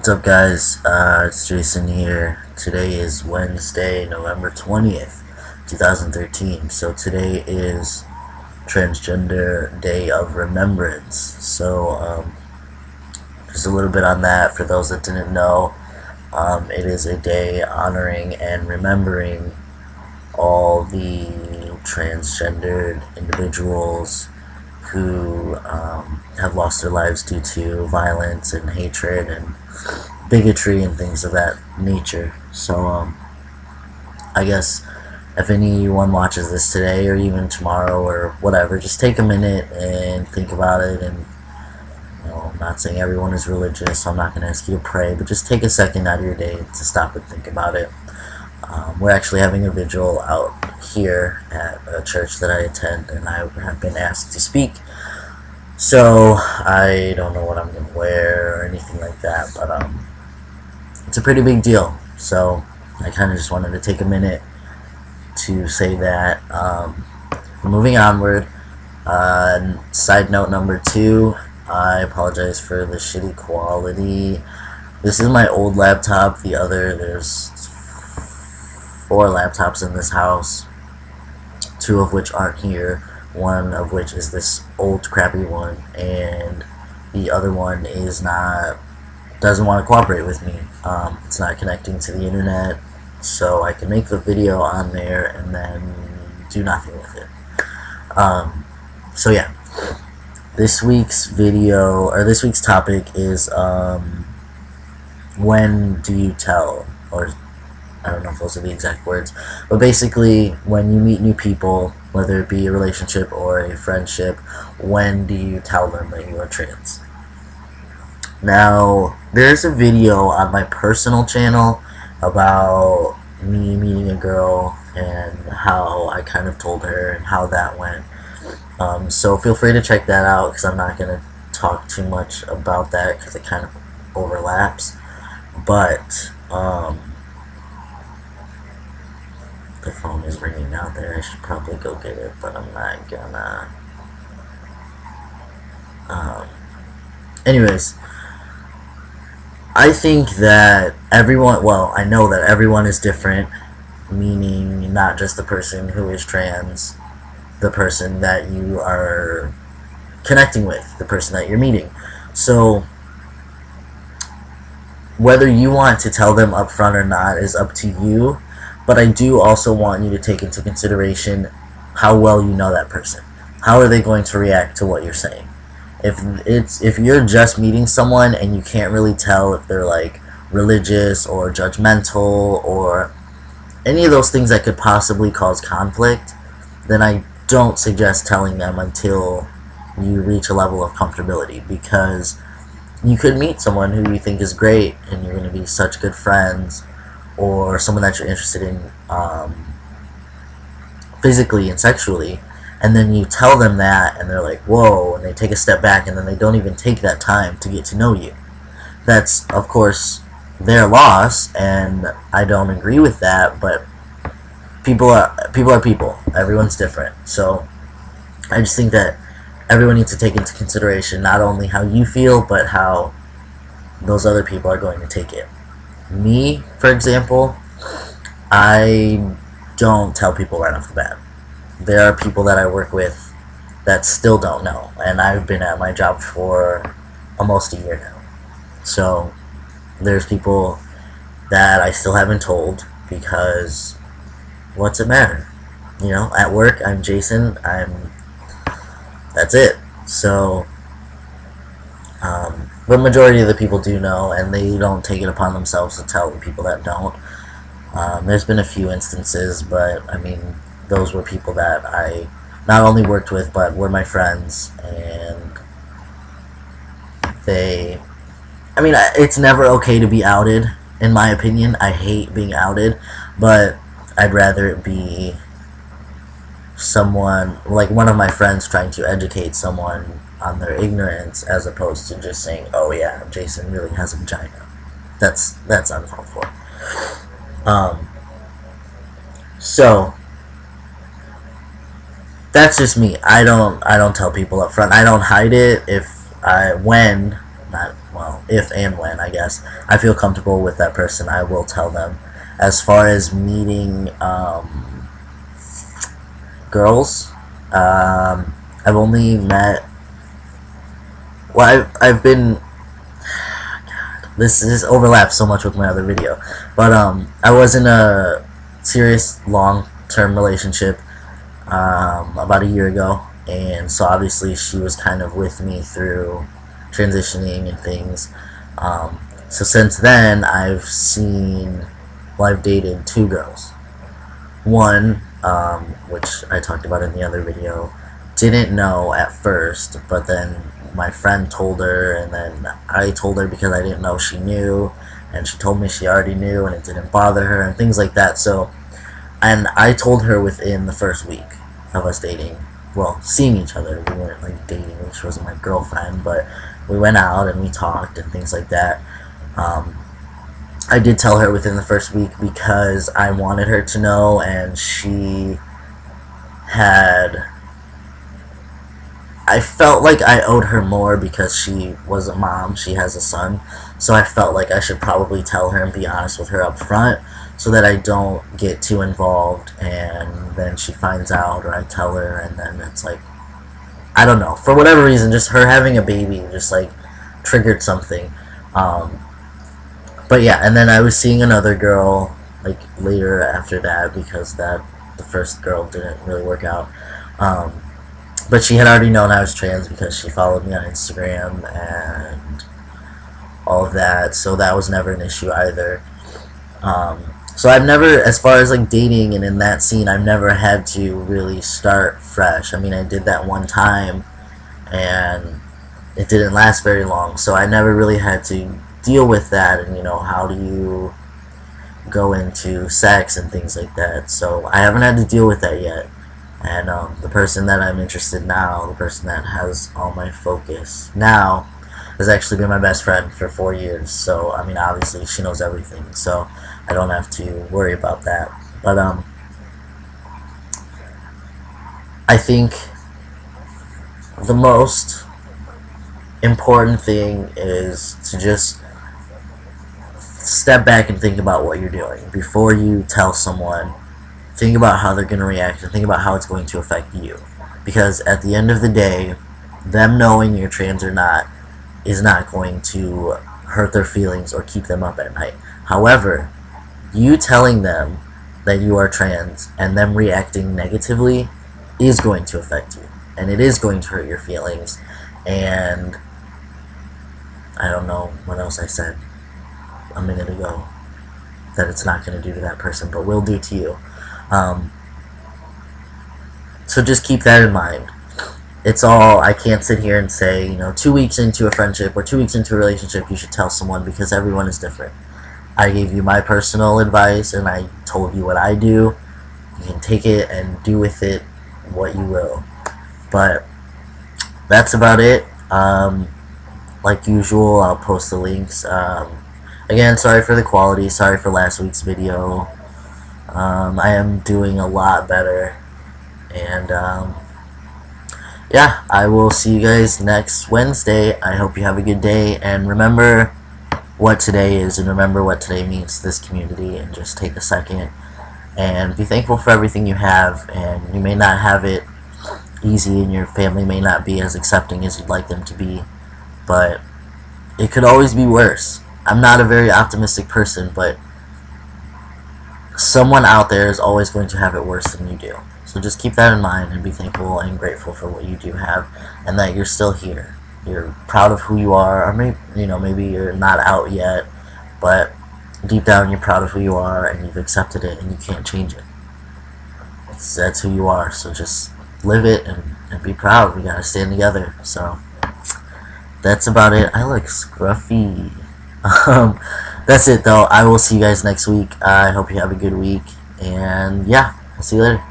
up, guys? It's Jason here. Today is Wednesday, November 20th, 2013. So today is Transgender Day of Remembrance. So just a little bit on that for those that didn't know. It is a day honoring and remembering all the transgendered individuals who have lost their lives due to violence and hatred and bigotry and things of that nature. So I guess if anyone watches this today or even tomorrow or whatever, just take a minute and think about it. And I'm not saying everyone is religious, so I'm not going to ask you to pray, but just take a second out of your day to stop and think about it. We're actually having a vigil out here at a church that I attend, and I have been asked to speak. So I don't know what I'm going to wear or anything like that, but it's a pretty big deal. So I kind of just wanted to take a minute to say that. Moving onward, side note number 2, I apologize for the shitty quality. This is my old laptop. There's 4 laptops in this house, 2 of which aren't here, one of which is this old crappy one, and the other one doesn't want to cooperate with me. It's not connecting to the internet, so I can make the video on there and then do nothing with it. So yeah, this week's topic is when do you tell, or I don't know if those are the exact words, but basically when you meet new people, whether it be a relationship or a friendship, when do you tell them that you are trans? Now, there's a video on my personal channel about me meeting a girl and how I kind of told her and how that went. So feel free to check that out, because I'm not going to talk too much about that because it kind of overlaps. But the phone is ringing out there. I should probably go get it, but I'm not gonna. Anyways, I think that I know that everyone is different, meaning not just the person who is trans, the person that you are connecting with, the person that you're meeting. So whether you want to tell them up front or not is up to you. But I do also want you to take into consideration how well you know that person. How are they going to react to what you're saying? If you're just meeting someone and you can't really tell if they're like religious or judgmental or any of those things that could possibly cause conflict, then I don't suggest telling them until you reach a level of comfortability, because you could meet someone who you think is great and you're going to be such good friends, or someone that you're interested in physically and sexually, and then you tell them that and they're like, whoa, and they take a step back and then they don't even take that time to get to know you. That's, of course, their loss, and I don't agree with that, but people are people. Everyone's different. So I just think that everyone needs to take into consideration not only how you feel, but how those other people are going to take it. Me, for example, I don't tell people right off the bat. There are people that I work with that still don't know, and I've been at my job for almost a year now. So there's people that I still haven't told, because what's it matter? You know, at work, I'm Jason, that's it. So the majority of the people do know, and they don't take it upon themselves to tell the people that don't. There's been a few instances, but I mean, those were people that I not only worked with, but were my friends, and it's never okay to be outed, in my opinion. I hate being outed, but I'd rather it be someone, like one of my friends trying to educate someone on their ignorance, as opposed to just saying, oh yeah, Jason really has a vagina. That's uncalled for. So that's just me. I don't tell people up front. I don't hide it. if and when, I guess, I feel comfortable with that person, I will tell them. As far as meeting girls, I've only met, well, I've been, this overlaps so much with my other video, but I was in a serious long-term relationship about a year ago, and so obviously she was kind of with me through transitioning and things. So since then, I've dated 2 girls. One, which I talked about in the other video, didn't know at first, but then my friend told her, and then I told her because I didn't know she knew, and she told me she already knew, and it didn't bother her, and things like that. So, and I told her within the first week of us dating, well, seeing each other. We weren't like dating, she wasn't my girlfriend, but we went out and we talked and things like that. I did tell her within the first week because I wanted her to know, and I felt like I owed her more because she was a mom, she has a son, so I felt like I should probably tell her and be honest with her up front so that I don't get too involved and then she finds out, or I tell her and then it's like, I don't know, for whatever reason, just her having a baby just like triggered something. But yeah, and then I was seeing another girl like later after that because the first girl didn't really work out. But she had already known I was trans because she followed me on Instagram and all of that, so that was never an issue either. So I've never, as far as like dating and in that scene, I've never had to really start fresh. I mean, I did that one time and it didn't last very long, so I never really had to deal with that, and how do you go into sex and things like that. So I haven't had to deal with that yet. And the person that I'm interested in now, the person that has all my focus now, has actually been my best friend for 4 years. So, I mean, obviously she knows everything, so I don't have to worry about that. But I think the most important thing is to just step back and think about what you're doing before you tell someone. Think about how they're going to react and think about how it's going to affect you, because at the end of the day, them knowing you're trans or not is not going to hurt their feelings or keep them up at night. However, you telling them that you are trans and them reacting negatively is going to affect you, and it is going to hurt your feelings. And I don't know what else I said a minute ago that it's not going to do to that person, but will do to you. So just keep that in mind. It's all, I can't sit here and say, 2 weeks into a friendship or 2 weeks into a relationship you should tell someone, because everyone is different. I gave you my personal advice and I told you what I do. You can take it and do with it what you will. But that's about it. Like usual, I'll post the links. Again, sorry for the quality, sorry for last week's video. I am doing a lot better, and yeah, I will see you guys next Wednesday. I hope you have a good day, and remember what today is, and remember what today means to this community, and just take a second and be thankful for everything you have. And you may not have it easy, and your family may not be as accepting as you'd like them to be, but it could always be worse. I'm not a very optimistic person, but someone out there is always going to have it worse than you do. So just keep that in mind and be thankful and grateful for what you do have, and that you're still here. You're proud of who you are, or maybe you're not out yet, but deep down you're proud of who you are and you've accepted it and you can't change it. That's who you are, so just live it and be proud. We gotta stand together. So that's about it. I look scruffy. That's it though. I will see you guys next week. I hope you have a good week, and yeah, I'll see you later.